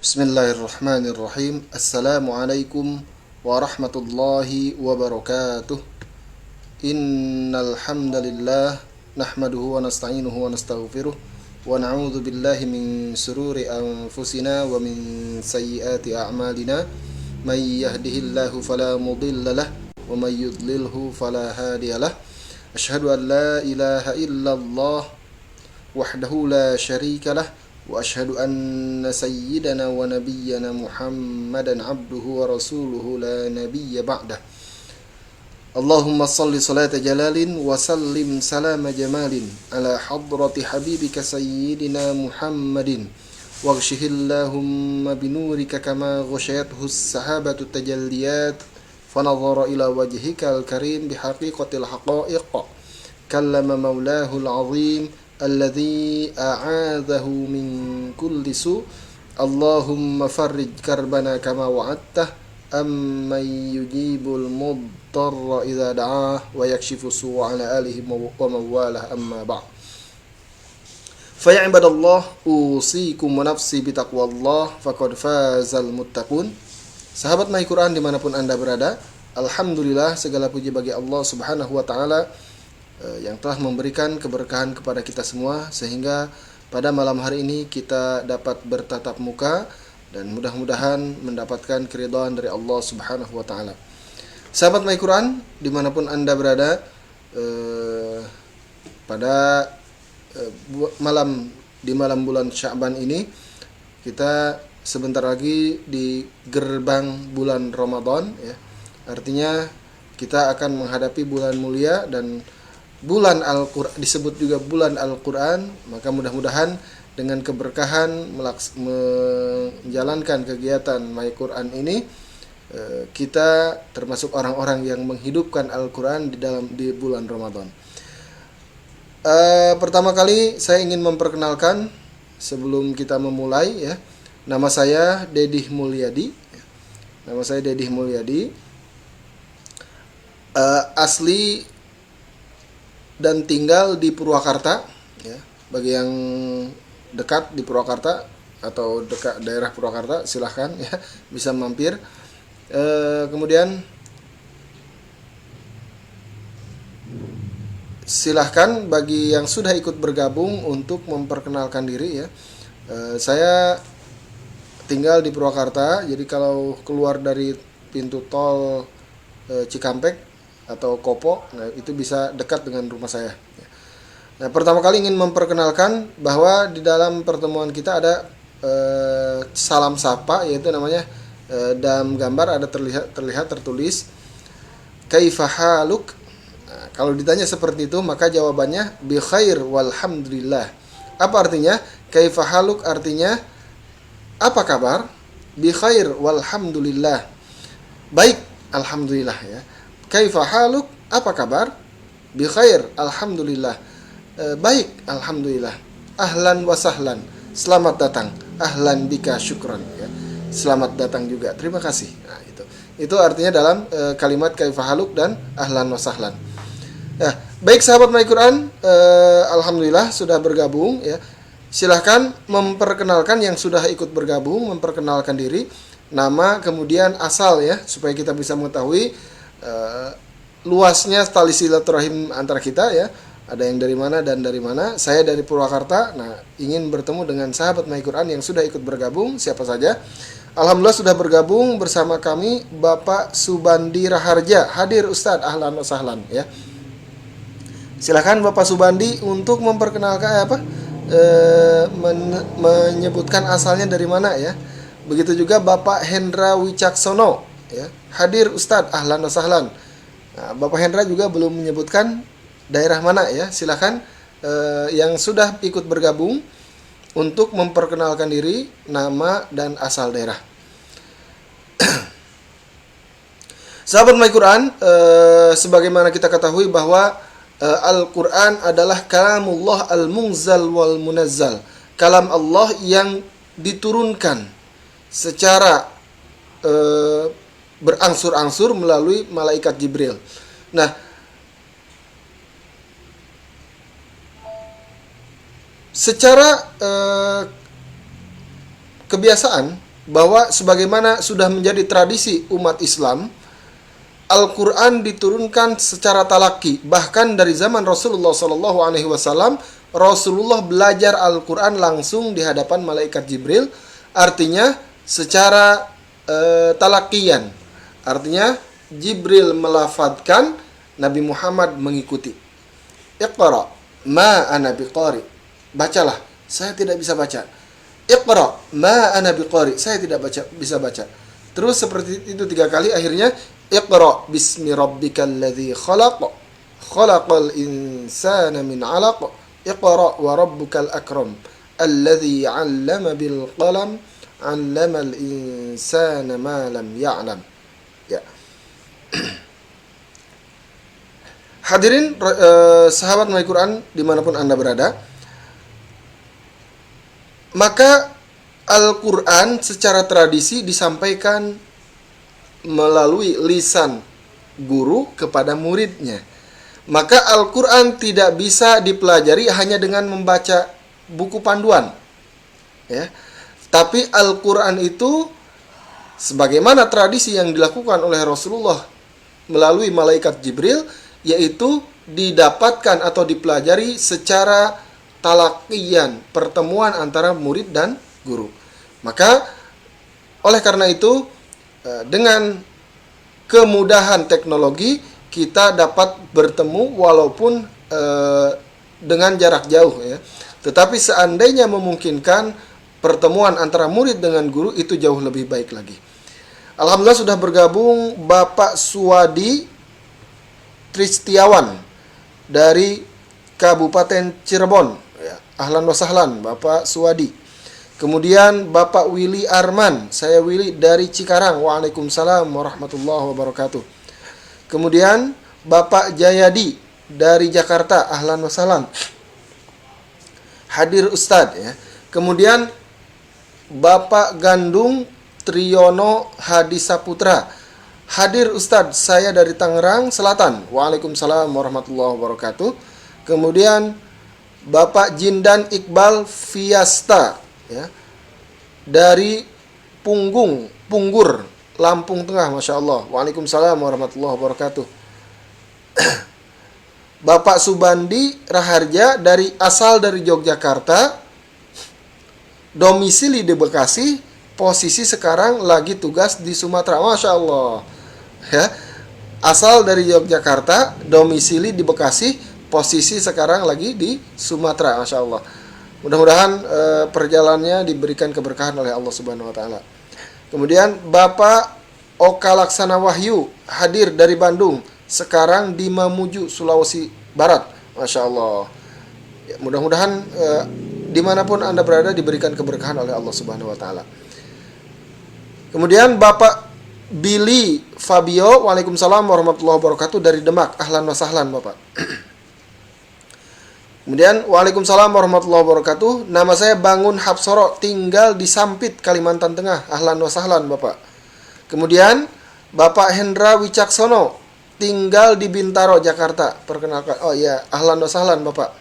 Bismillahirrahmanirrahim. Assalamualaikum warahmatullahi wabarakatuh. Innal hamdalillah nahmaduhu wa nasta'inuhu wa nastaghfiruh wa na'udzu billahi min shururi anfusina wa min sayyiati a'malina. May yahdihillahu fala mudilla lahu wa may yudlilhu fala hadiyalah. Asyhadu an la ilaha illallah wahdahu la syarika lah wa asyhadu anna sayyidana wa nabiyyana Muhammadan abduhu wa rasuluhu la nabiyya ba'dah. Allahumma salli salata jalalin wa sallim salama jamalin ala hadrati habibika sayyidina Muhammadin waghshihillahumma binurika kama ghasyayathu as-sahabatu tajalliyat fanadhara ila wajhikal karim bihaqiqatil haqa'iq kallama maulahul azim alladzi a'adhahu min kulli su. Allahumma farrij karbana kama wa'adtah amman yujibul mudtarra idza da'ah wa yakshifu su'a ala alihi wa mawalah amma ba'd. Fa ya ibadallah usikum wa nafsi bitaqwallah faqad fazal muttaqun. Sahabat My Quran dimanapun Anda berada, alhamdulillah segala puji bagi Allah Subhanahu wa taala yang telah memberikan keberkahan kepada kita semua sehingga pada malam hari ini kita dapat bertatap muka dan mudah-mudahan mendapatkan keridhaan dari Allah Subhanahu wa taala. Sahabat My Quran dimanapun Anda berada, pada malam bulan Sya'ban ini kita sebentar lagi di gerbang bulan Ramadan ya. Artinya kita akan menghadapi bulan mulia dan bulan Al-Quran, disebut juga bulan Al-Quran. Maka mudah-mudahan dengan keberkahan menjalankan kegiatan My Quran ini, kita termasuk orang-orang yang menghidupkan Al-Quran di bulan Ramadan. Pertama kali saya ingin memperkenalkan sebelum kita memulai ya. Nama saya Dedih Mulyadi. Asli dan tinggal di Purwakarta ya. Bagi yang dekat di Purwakarta atau dekat daerah Purwakarta silahkan ya, bisa mampir. Kemudian silahkan bagi yang sudah ikut bergabung untuk memperkenalkan diri ya. Saya tinggal di Purwakarta, jadi kalau keluar dari pintu tol Cikampek atau Kopo, nah itu bisa dekat dengan rumah saya. Nah, pertama kali ingin memperkenalkan bahwa di dalam pertemuan kita ada salam sapa, yaitu namanya dalam gambar ada terlihat tertulis kaifa haluk. Nah, kalau ditanya seperti itu maka jawabannya bi khair walhamdulillah. Apa artinya? Kaifa haluk artinya apa kabar? Bi khair walhamdulillah. Baik, alhamdulillah ya. Kaifa haluk, apa kabar? Bi khair, alhamdulillah. Baik, alhamdulillah. Ahlan wa sahlan, selamat datang. Ahlan bika syukran ya. Selamat datang juga, terima kasih. Nah, itu artinya dalam kalimat kaifa haluk dan ahlan wa sahlan. Nah, baik sahabat My Quran, alhamdulillah sudah bergabung ya. Silahkan memperkenalkan yang sudah ikut bergabung, memperkenalkan diri, nama kemudian asal ya, supaya kita bisa mengetahui luasnya tali silaturahim antara kita ya. Ada yang dari mana dan dari mana. Saya dari Purwakarta. Nah, ingin bertemu dengan sahabat My Quran yang sudah ikut bergabung, siapa saja. Alhamdulillah sudah bergabung bersama kami Bapak Subandi Raharja. Hadir Ustadz, ahlan wa sahlan ya. Silakan Bapak Subandi untuk memperkenalkan menyebutkan asalnya dari mana ya. Begitu juga Bapak Hendra Wicaksono ya. Hadir Ustadz, ahlan wa sahlan. Nah, Bapak Hendra juga belum menyebutkan daerah mana ya. Silakan yang sudah ikut bergabung untuk memperkenalkan diri, nama dan asal daerah. Sahabat My Quran, sebagaimana kita ketahui bahwa Al-Quran adalah kalamullah al-munzal wal munazzal. Kalam Allah yang diturunkan secara berangsur-angsur melalui malaikat Jibril. Nah, secara kebiasaan bahwa sebagaimana sudah menjadi tradisi umat Islam, Al-Quran diturunkan secara talaki. Bahkan dari zaman Rasulullah SAW, Rasulullah belajar Al-Quran langsung di hadapan malaikat Jibril. Artinya secara talakian. Artinya Jibril melafadzkan, Nabi Muhammad mengikuti. Iqra ma ana biqari. Bacalah, saya tidak bisa baca. Iqra ma ana biqari. Saya tidak bisa baca. Terus seperti itu 3 kali, akhirnya Iqra bismi rabbikal ladzi khalaq. Khalaqal insana min 'alaq. Iqra wa rabbukal akram. Alladzi 'allama bil qalam. 'Allamal insana ma lam ya'lam. Ya. Hadirin sahabat My Quran dimanapun Anda berada, maka Al-Quran secara tradisi disampaikan melalui lisan guru kepada muridnya. Maka Al-Quran tidak bisa dipelajari hanya dengan membaca buku panduan, ya. Tapi Al-Quran itu sebagaimana tradisi yang dilakukan oleh Rasulullah melalui malaikat Jibril, yaitu didapatkan atau dipelajari secara talaqiyan, pertemuan antara murid dan guru. Maka oleh karena itu, dengan kemudahan teknologi, kita dapat bertemu walaupun dengan jarak jauh, ya. Tetapi seandainya memungkinkan pertemuan antara murid dengan guru, itu jauh lebih baik lagi. Alhamdulillah sudah bergabung Bapak Suwadi Tristiawan dari Kabupaten Cirebon, ya. Ahlan wa sahlan Bapak Suwadi. Kemudian Bapak Willy Arman, saya Willy dari Cikarang. Waalaikumsalam warahmatullahi wabarakatuh. Kemudian Bapak Jayadi dari Jakarta. Ahlan wa sahlan. Hadir Ustadz, ya. Kemudian Bapak Gandung Triyono Hadisaputra. Hadir Ustadz, saya dari Tangerang Selatan. Waalaikumsalam warahmatullahi wabarakatuh. Kemudian Bapak Jindan Iqbal Fiasta, ya, dari Punggur, Lampung Tengah, Masya Allah. Waalaikumsalam warahmatullahi wabarakatuh. Bapak Subandi Raharja asal dari Yogyakarta, domisili di Bekasi, posisi sekarang lagi tugas di Sumatera. Masya Allah, ya. Asal dari Yogyakarta, domisili di Bekasi, posisi sekarang lagi di Sumatera. Masya Allah. Mudah-mudahan perjalanannya diberikan keberkahan oleh Allah Subhanahu wa taala. Kemudian Bapak Oka Laksana Wahyu hadir dari Bandung, sekarang di Mamuju, Sulawesi Barat. Masya Allah. Ya, mudah-mudahan dimanapun Anda berada diberikan keberkahan oleh Allah Subhanahu wa taala. Kemudian Bapak Billy Fabio, Waalaikumsalam warahmatullahi wabarakatuh, dari Demak. Ahlan wa sahlan Bapak. Kemudian Waalaikumsalam warahmatullahi wabarakatuh. Nama saya Bangun Hapsoro, tinggal di Sampit, Kalimantan Tengah. Ahlan wa sahlan Bapak. Kemudian Bapak Hendra Wicaksono, tinggal di Bintaro, Jakarta. Perkenalkan. Oh iya, ahlan wa sahlan Bapak.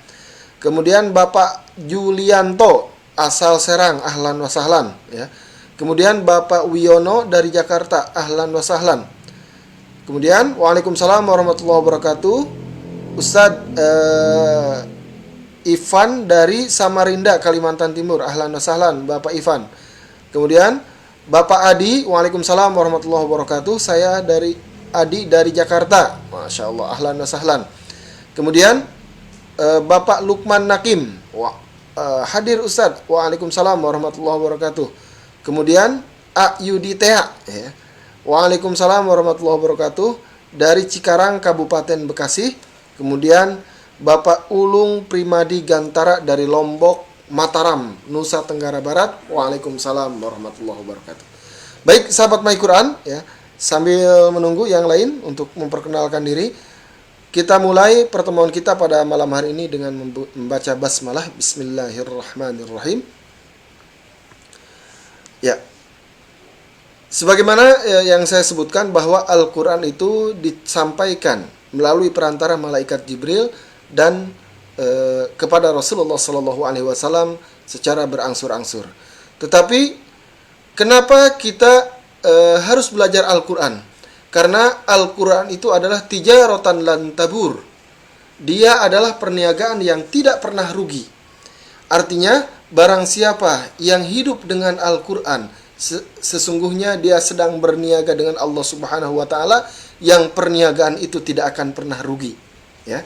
Kemudian Bapak Julianto, asal Serang. Ahlan wa sahlan, ya. Kemudian Bapak Wiono dari Jakarta. Ahlan wa sahlan. Kemudian Waalaikumsalam warahmatullahi wabarakatuh. Ustadz Ivan dari Samarinda, Kalimantan Timur. Ahlan wa sahlan Bapak Ivan. Kemudian Bapak Adi, Waalaikumsalam warahmatullahi wabarakatuh. Saya Adi dari Jakarta. Masya Allah, ahlan wa sahlan. Kemudian Bapak Lukman Nakim, hadir Ustadz. Waalaikumsalam warahmatullahi wabarakatuh. Kemudian Ayuditeha, ya. Waalaikumsalam warahmatullahi wabarakatuh, dari Cikarang, Kabupaten Bekasi. Kemudian Bapak Ulung Primadi Gantara dari Lombok, Mataram, Nusa Tenggara Barat. Waalaikumsalam warahmatullahi wabarakatuh. Baik, sahabat My Quran, ya. Sambil menunggu yang lain untuk memperkenalkan diri, kita mulai pertemuan kita pada malam hari ini dengan membaca basmalah. Bismillahirrahmanirrahim. Ya, sebagaimana yang saya sebutkan bahwa Al-Quran itu disampaikan melalui perantara malaikat Jibril dan kepada Rasulullah SAW secara berangsur-angsur. Tetapi Kenapa kita harus belajar Al-Quran? Karena Al-Quran itu adalah tijaratan lan tabur. Dia adalah perniagaan yang tidak pernah rugi. Artinya, barang siapa yang hidup dengan Al-Quran, sesungguhnya dia sedang berniaga dengan Allah Subhanahu wa Ta'ala, yang perniagaan itu tidak akan pernah rugi. Ya,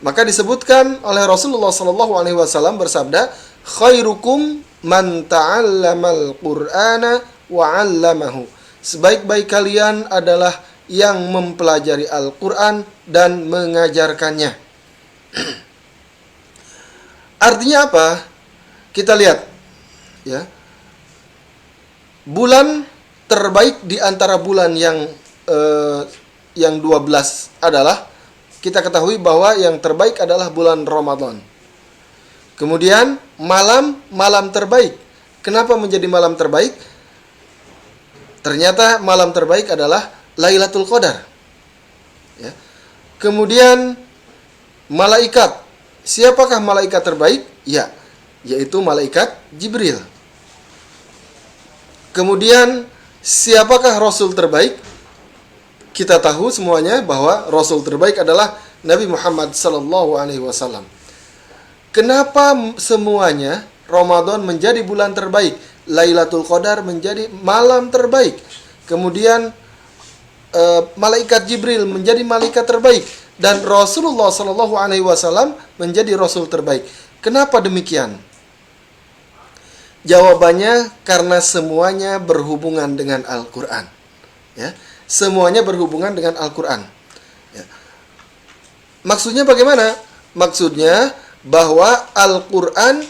maka disebutkan oleh Rasulullah SAW bersabda, khairukum man ta'allamal Qur'ana wa 'allamahu. Sebaik-baik kalian adalah yang mempelajari Al-Qur'an dan mengajarkannya. Artinya apa? Kita lihat ya. Bulan terbaik di antara bulan yang 12 adalah, kita ketahui bahwa yang terbaik adalah bulan Ramadan. Kemudian malam terbaik. Kenapa menjadi malam terbaik? Ternyata malam terbaik adalah Lailatul Qadar. Ya. Kemudian malaikat. Siapakah malaikat terbaik? Ya, yaitu malaikat Jibril. Kemudian siapakah Rasul terbaik? Kita tahu semuanya bahwa Rasul terbaik adalah Nabi Muhammad SAW. Kenapa semuanya Ramadan menjadi bulan terbaik, Lailatul Qadar menjadi malam terbaik, kemudian malaikat Jibril menjadi malaikat terbaik, dan Rasulullah SAW menjadi Rasul terbaik? Kenapa demikian? Jawabannya karena semuanya berhubungan dengan Al-Quran. Ya, semuanya berhubungan dengan Al-Quran. Ya. Maksudnya bagaimana? Maksudnya bahwa Al-Quran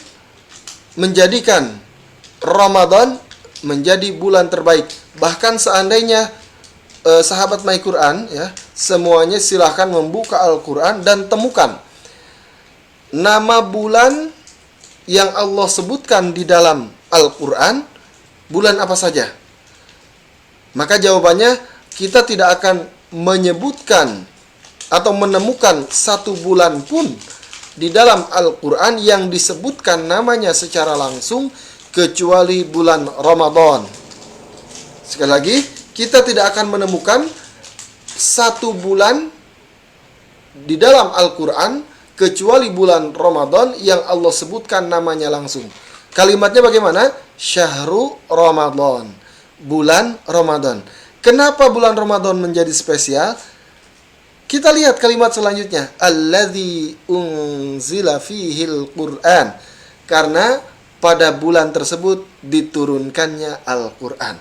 menjadikan Ramadan menjadi bulan terbaik. Bahkan seandainya sahabat My Quran, ya, semuanya silahkan membuka Al-Quran dan temukan nama bulan yang Allah sebutkan di dalam Al-Quran, bulan apa saja. Maka jawabannya, kita tidak akan menyebutkan atau menemukan satu bulan pun di dalam Al-Quran yang disebutkan namanya secara langsung kecuali bulan Ramadan. Sekali lagi, kita tidak akan menemukan satu bulan di dalam Al-Quran kecuali bulan Ramadan yang Allah sebutkan namanya langsung. Kalimatnya bagaimana? Syahrul Ramadan, bulan Ramadan. Kenapa bulan Ramadan menjadi spesial? Kita lihat kalimat selanjutnya, alladzi unzila fihil Qur'an. Karena pada bulan tersebut diturunkannya Al-Quran.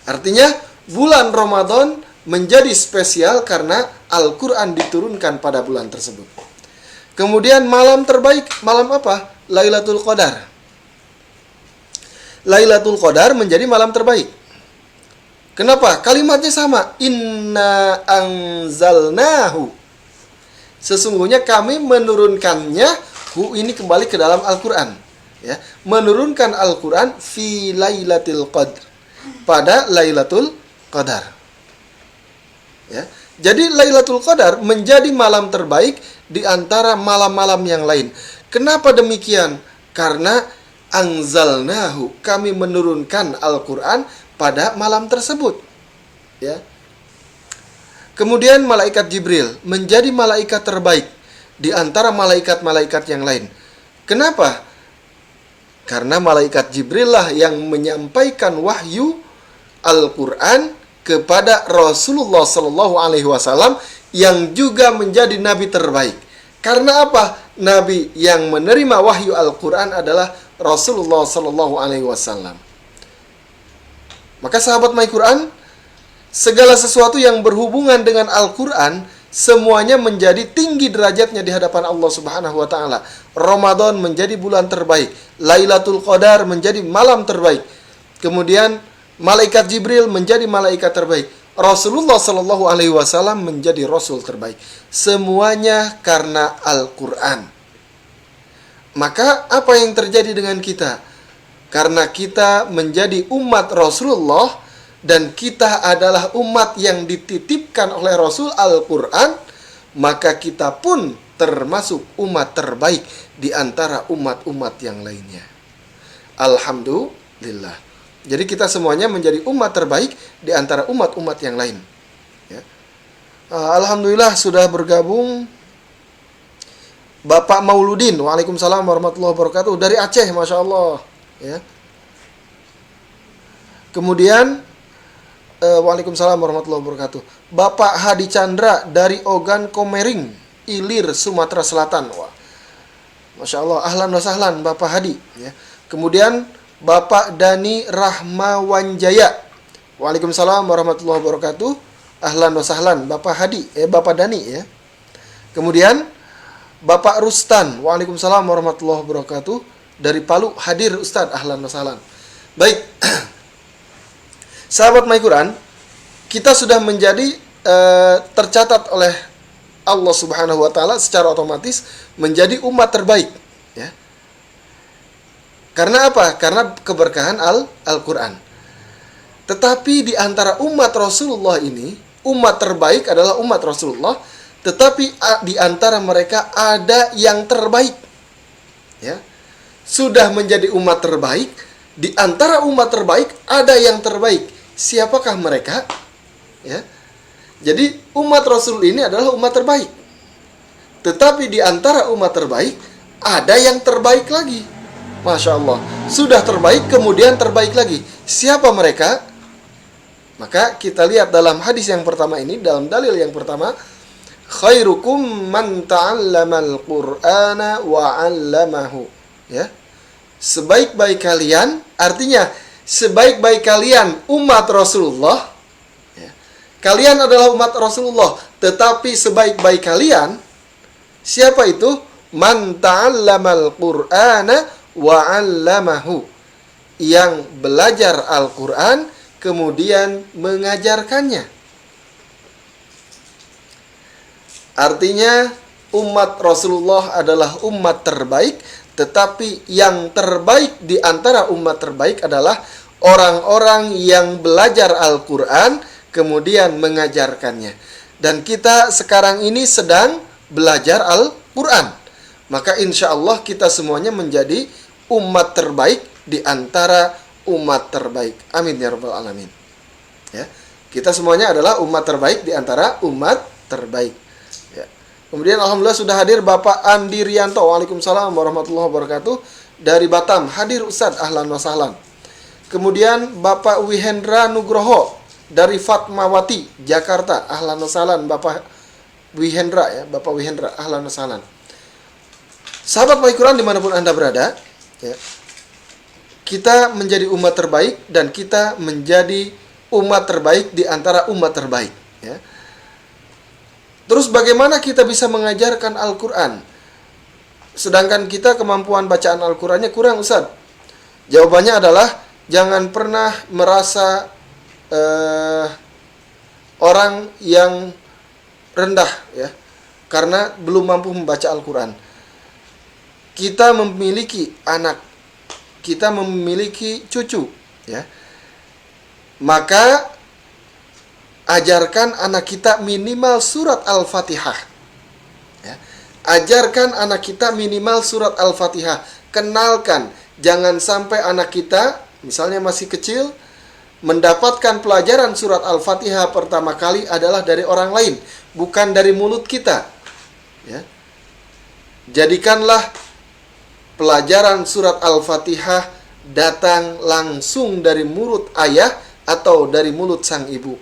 Artinya bulan Ramadan menjadi spesial karena Al-Quran diturunkan pada bulan tersebut. Kemudian malam terbaik, malam apa? Lailatul Qadar. Lailatul Qadar menjadi malam terbaik. Kenapa? Kalimatnya sama. Inna anzalnahu. Sesungguhnya kami menurunkannya. Hu ini kembali ke dalam Al-Quran. Ya, menurunkan Al-Quran fi Lailatul Qadar, pada Lailatul Qadar. Ya, jadi Lailatul Qadar menjadi malam terbaik di antara malam-malam yang lain. Kenapa demikian? Karena anzalnahu, kami menurunkan Al-Quran pada malam tersebut. Ya. Kemudian malaikat Jibril menjadi malaikat terbaik di antara malaikat-malaikat yang lain. Kenapa? Karena malaikat Jibril lah yang menyampaikan wahyu Al-Quran kepada Rasulullah SAW yang juga menjadi nabi terbaik. Karena apa? Nabi yang menerima wahyu Al-Quran adalah Rasulullah SAW. Maka sahabat My Quran, segala sesuatu yang berhubungan dengan Al-Quran semuanya menjadi tinggi derajatnya di hadapan Allah Subhanahu wa taala. Ramadan menjadi bulan terbaik, Lailatul Qadar menjadi malam terbaik. Kemudian malaikat Jibril menjadi malaikat terbaik. Rasulullah sallallahu alaihi wasallam menjadi rasul terbaik. Semuanya karena Al-Qur'an. Maka apa yang terjadi dengan kita? Karena kita menjadi umat Rasulullah dan kita adalah umat yang dititipkan oleh Rasul Al-Quran, maka kita pun termasuk umat terbaik di antara umat-umat yang lainnya. Alhamdulillah. Jadi kita semuanya menjadi umat terbaik di antara umat-umat yang lain. Ya. Alhamdulillah sudah bergabung Bapak Mauludin. Waalaikumsalam warahmatullahi wabarakatuh. Dari Aceh, Masya Allah. Ya. Kemudian Waalaikumsalam warahmatullahi wabarakatuh. Bapak Hadi Chandra dari Ogan Komering, Ilir, Sumatera Selatan. Wah, Masya Allah, ahlan wa sahlan Bapak Hadi. Ya. Kemudian Bapak Dani Rahmawanjaya. Waalaikumsalam warahmatullahi wabarakatuh. Ahlan wa sahlan Bapak Hadi, Bapak Dani ya. Kemudian Bapak Rustan. Waalaikumsalam warahmatullahi wabarakatuh. Dari Palu hadir Ustadz, ahlan wa sahlan. Baik. Sahabat My Quran, kita sudah menjadi tercatat oleh Allah Subhanahu wa taala secara otomatis menjadi umat terbaik, ya. Karena apa? Karena keberkahan Al-Qur'an. Tetapi di antara umat Rasulullah ini, umat terbaik adalah umat Rasulullah, tetapi di antara mereka ada yang terbaik. Ya. Sudah menjadi umat terbaik, di antara umat terbaik ada yang terbaik. Siapakah mereka? Ya. Jadi umat Rasul ini adalah umat terbaik. Tetapi di antara umat terbaik ada yang terbaik lagi. Masya Allah. Sudah terbaik kemudian terbaik lagi. Siapa mereka? Maka kita lihat dalam hadis yang pertama ini, dalam dalil yang pertama, khairukum man ta'allamal Qur'ana wa 'allamahu. Ya. Sebaik-baik kalian, artinya sebaik-baik kalian umat Rasulullah, ya. Kalian adalah umat Rasulullah, tetapi sebaik-baik kalian siapa itu? Man ta'allamal Qur'ana wa 'allamahu, yang belajar Al-Qur'an kemudian mengajarkannya. Artinya umat Rasulullah adalah umat terbaik, tetapi yang terbaik di antara umat terbaik adalah orang-orang yang belajar Al-Quran kemudian mengajarkannya. Dan kita sekarang ini sedang belajar Al-Quran. Maka insya Allah kita semuanya menjadi umat terbaik di antara umat terbaik. Amin ya rabbal alamin. Ya, kita semuanya adalah umat terbaik di antara umat terbaik. Ya. Kemudian alhamdulillah sudah hadir Bapak Andi Rianto. Waalaikumsalam warahmatullahi wabarakatuh. Dari Batam hadir Ustadz, ahlan wa sahlan. Kemudian Bapak Wihendra Nugroho dari Fatmawati, Jakarta. Ahlan wa sahlan Bapak Wihendra ya, Bapak Wihendra, ahlan wa sahlan. Sahabat My Quran dimanapun Anda berada, ya, kita menjadi umat terbaik dan kita menjadi umat terbaik di antara umat terbaik. Ya. Terus bagaimana kita bisa mengajarkan Al-Quran? Sedangkan kita kemampuan bacaan Al-Qurannya kurang, Ustaz. Jawabannya adalah jangan pernah merasa orang yang rendah, ya, karena belum mampu membaca Al-Quran. Kita memiliki anak, kita memiliki cucu, ya. Maka ajarkan anak kita minimal surat Al-Fatihah. Ya. Ajarkan anak kita minimal surat Al-Fatihah. Kenalkan, jangan sampai anak kita, misalnya masih kecil, mendapatkan pelajaran surat Al-Fatihah pertama kali adalah dari orang lain, bukan dari mulut kita. Ya. Jadikanlah pelajaran surat Al-Fatihah datang langsung dari mulut ayah atau dari mulut sang ibu.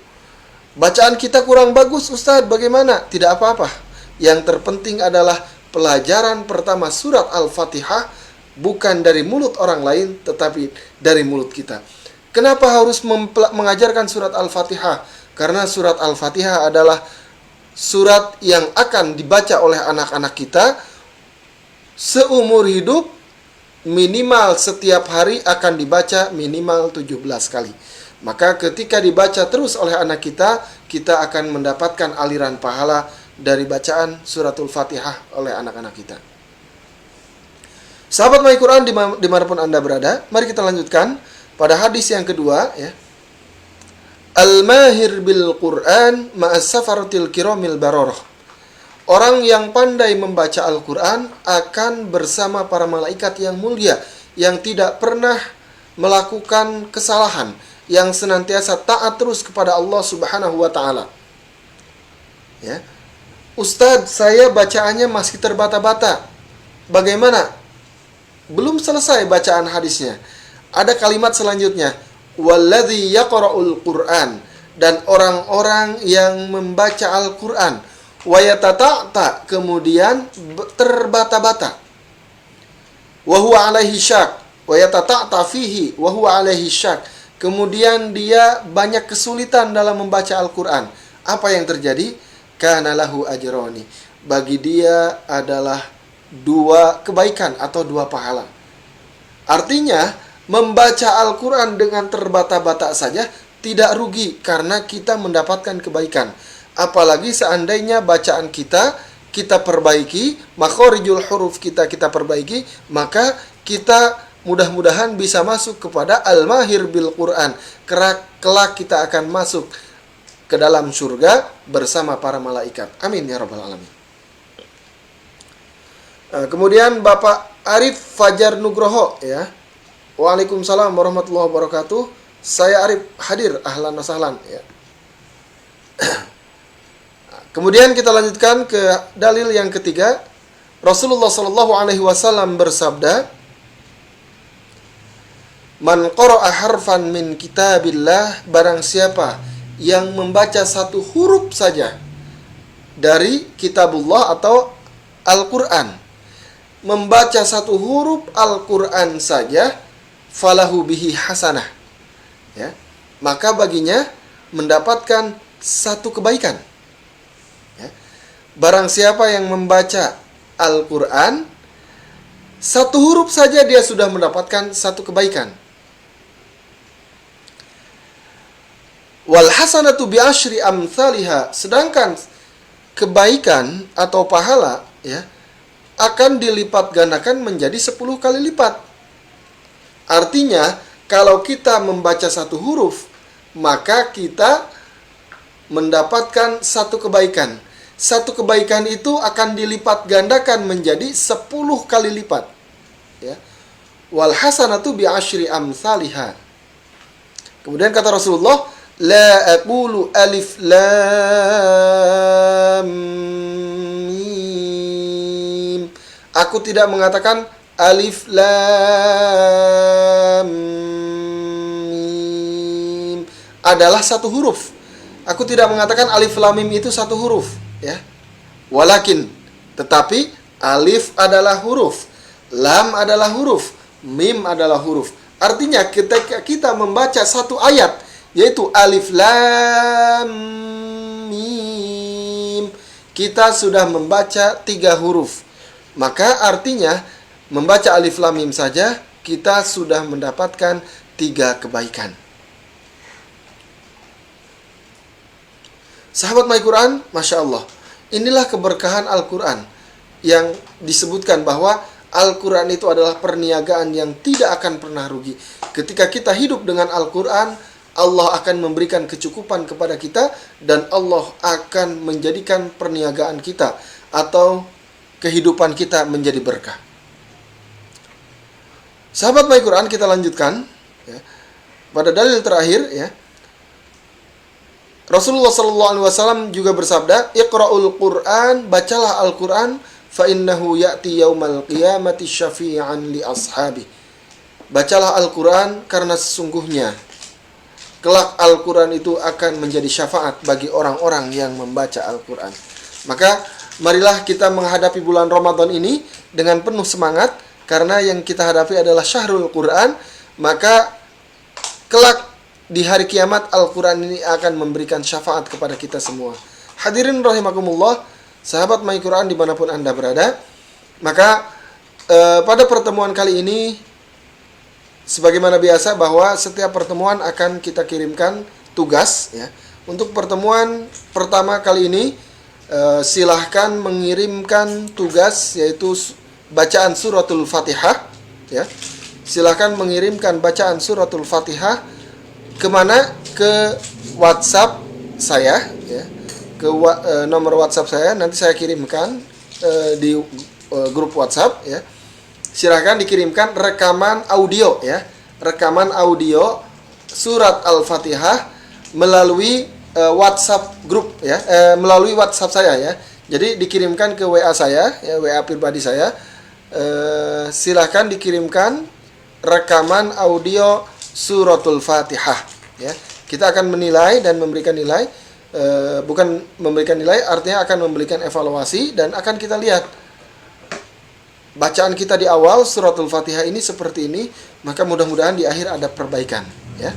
Bacaan kita kurang bagus, Ustadz, bagaimana? Tidak apa-apa. Yang terpenting adalah pelajaran pertama surat Al-Fatihah bukan dari mulut orang lain, tetapi dari mulut kita. Kenapa harus mengajarkan surat Al-Fatihah? Karena surat Al-Fatihah adalah surat yang akan dibaca oleh anak-anak kita seumur hidup, minimal setiap hari akan dibaca minimal 17 kali. Maka ketika dibaca terus oleh anak kita, kita akan mendapatkan aliran pahala dari bacaan suratul Fatihah oleh anak-anak kita. Sahabat My Quran dimanapun Anda berada, mari kita lanjutkan pada hadis yang kedua, ya. Al-mahir bil Quran ma'as safaratil kiramil bararah. Orang yang pandai membaca Al-Quran akan bersama para malaikat yang mulia, yang tidak pernah melakukan kesalahan, yang senantiasa taat terus kepada Allah Subhanahu wa taala. Ya. Ustadz, saya bacaannya masih terbata-bata. Bagaimana? Belum selesai bacaan hadisnya. Ada kalimat selanjutnya, walladzi yaqra'ul Qur'an, dan orang-orang yang membaca Al-Qur'an, wa yatata'ta, kemudian terbata-bata. Wa huwa alaihi syak, wa yatata'ta fihi wa huwa alaihi syak. Kemudian dia banyak kesulitan dalam membaca Al-Qur'an. Apa yang terjadi? Kana lahu ajroni. Bagi dia adalah 2 kebaikan atau 2 pahala. Artinya, membaca Al-Quran dengan terbata-bata saja tidak rugi karena kita mendapatkan kebaikan. Apalagi seandainya bacaan kita perbaiki, makhorijul huruf kita perbaiki, maka kita mudah-mudahan bisa masuk kepada al-mahir bil Quran. Kelak kita akan masuk ke dalam surga bersama para malaikat. Amin ya rabbal alamin. Kemudian Bapak Arif Fajar Nugroho, ya. Waalaikumsalam warahmatullahi wabarakatuh. Saya Arif hadir, ahlan wa sahlan, ya. Kemudian kita lanjutkan ke dalil yang ketiga. Rasulullah sallallahu alaihi wasallam bersabda, "Man qara'a harfan min kitabillah," barang siapa yang membaca 1 huruf saja dari kitabullah atau Al-Qur'an, membaca 1 huruf Al-Qur'an saja, falahu bihi hasanah, ya, maka baginya mendapatkan 1 kebaikan, ya. Barang siapa yang membaca Al-Qur'an 1 huruf saja, dia sudah mendapatkan 1 kebaikan. Wal hasanatu bi asyri amsalha, sedangkan kebaikan atau pahala, ya, akan dilipat gandakan menjadi 10 kali lipat. Artinya, kalau kita membaca 1 huruf, maka kita mendapatkan 1 kebaikan. 1 kebaikan itu akan dilipat gandakan menjadi 10 kali lipat, ya. Wal hasanatu bi asyri amsalha. Kemudian kata Rasulullah, la aqulu alif lam mim. Aku tidak mengatakan alif lam mim adalah 1 huruf. Aku tidak mengatakan alif lam mim itu 1 huruf, ya. Walakin, tetapi alif adalah huruf, lam adalah huruf, mim adalah huruf. Artinya ketika kita membaca 1 ayat, yaitu alif lam mim, kita sudah membaca 3 huruf. Maka artinya membaca alif lam mim saja kita sudah mendapatkan 3 kebaikan. Sahabat My Quran, Masya Allah, inilah keberkahan Al-Quran yang disebutkan bahwa Al-Quran itu adalah perniagaan yang tidak akan pernah rugi. Ketika kita hidup dengan Al-Quran, Allah akan memberikan kecukupan kepada kita, dan Allah akan menjadikan perniagaan kita atau kehidupan kita menjadi berkah. Sahabat My Quran, kita lanjutkan, ya, pada dalil terakhir, ya. Rasulullah SAW juga bersabda, "Iqra'ul Qur'an," bacalah Al-Quran, "fa innahu ya'ti yaumal qiyamati syafi'an li ashabi." Bacalah Al-Quran karena sesungguhnya kelak Al-Quran itu akan menjadi syafaat bagi orang-orang yang membaca Al-Quran. Maka marilah kita menghadapi bulan Ramadan ini dengan penuh semangat, karena yang kita hadapi adalah Syahrul Quran. Maka kelak di hari kiamat Al-Quran ini akan memberikan syafaat kepada kita semua. Hadirin rahimakumullah, sahabat My Quran dimanapun Anda berada. Maka pada pertemuan kali ini, sebagaimana biasa, bahwa setiap pertemuan akan kita kirimkan tugas, ya. Untuk pertemuan pertama kali ini, silahkan mengirimkan tugas, yaitu bacaan suratul Fatihah, ya. Silahkan mengirimkan bacaan suratul Fatihah kemana? Ke WhatsApp saya, ya. Ke nomor WhatsApp saya, nanti saya kirimkan di grup WhatsApp, ya. Silahkan dikirimkan rekaman audio, ya. rekaman audio surat Al-Fatihah melalui WhatsApp grup ya, melalui WhatsApp saya ya. Jadi dikirimkan ke WA saya, ya, WA pribadi saya. Silahkan dikirimkan rekaman audio suratul Fatihah ya. Kita akan menilai dan memberikan nilai, bukan memberikan nilai, artinya akan memberikan evaluasi dan akan kita lihat bacaan kita di awal suratul Fatihah ini seperti ini, maka mudah-mudahan di akhir ada perbaikan ya.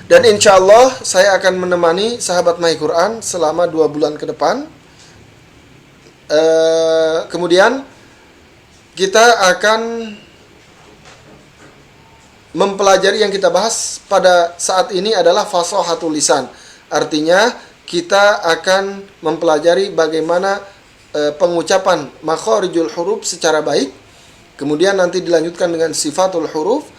Dan insya Allah saya akan menemani sahabat My Quran selama 2 bulan ke depan. Kemudian kita akan mempelajari, yang kita bahas pada saat ini adalah fashahatul lisan. Artinya kita akan mempelajari bagaimana pengucapan makharijul huruf secara baik. Kemudian nanti dilanjutkan dengan sifatul huruf.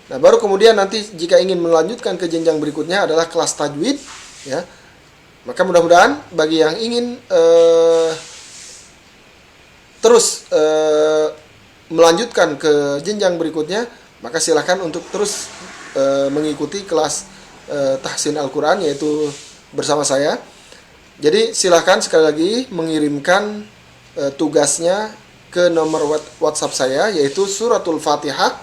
Nah, baru kemudian nanti jika ingin melanjutkan ke jenjang berikutnya adalah kelas tajwid ya. Maka mudah-mudahan bagi yang ingin terus melanjutkan ke jenjang berikutnya, maka silakan untuk terus mengikuti kelas tahsin Al-Quran, yaitu bersama saya. Jadi silakan sekali lagi mengirimkan tugasnya ke nomor WhatsApp saya, yaitu suratul Fatihah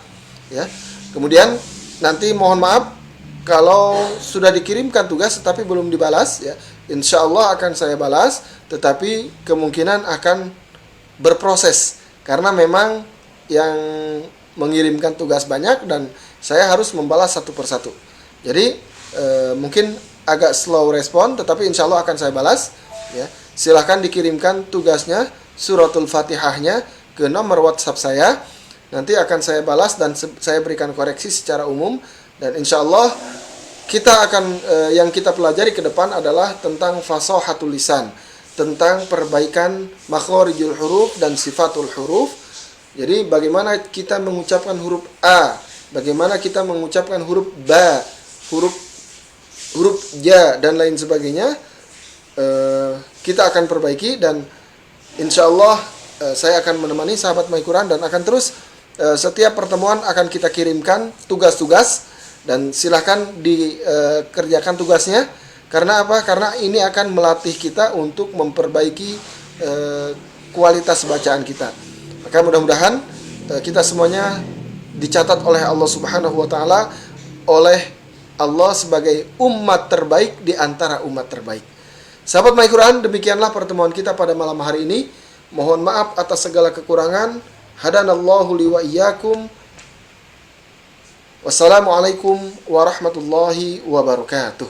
ya. Kemudian nanti mohon maaf kalau sudah dikirimkan tugas tetapi belum dibalas ya. Insya Allah akan saya balas, tetapi kemungkinan akan berproses karena memang yang mengirimkan tugas banyak dan saya harus membalas satu persatu. Jadi mungkin agak slow respon, tetapi insya Allah akan saya balas ya. Silahkan dikirimkan tugasnya suratul Fatihahnya ke nomor WhatsApp saya. Nanti akan saya balas dan saya berikan koreksi secara umum. Dan insya Allah kita akan yang kita pelajari ke depan adalah tentang fashahatul lisan, tentang perbaikan makharijul huruf dan sifatul huruf. Jadi bagaimana kita mengucapkan huruf A, bagaimana kita mengucapkan huruf Ba, huruf Ja dan lain sebagainya, kita akan perbaiki. Dan insya Allah saya akan menemani sahabat My Quran dan akan terus setiap pertemuan akan kita kirimkan tugas-tugas dan silahkan dikerjakan tugasnya. Karena apa? Karena ini akan melatih kita untuk memperbaiki kualitas bacaan kita. Maka mudah-mudahan kita semuanya dicatat oleh Allah Subhanahu wa taala, oleh Allah sebagai umat terbaik di antara umat terbaik. Sahabat My Quran, demikianlah pertemuan kita pada malam hari ini. Mohon maaf atas segala kekurangan. Hadanallahu li wa iyyakum. Wassalamualaikum warahmatullahi wabarakatuh.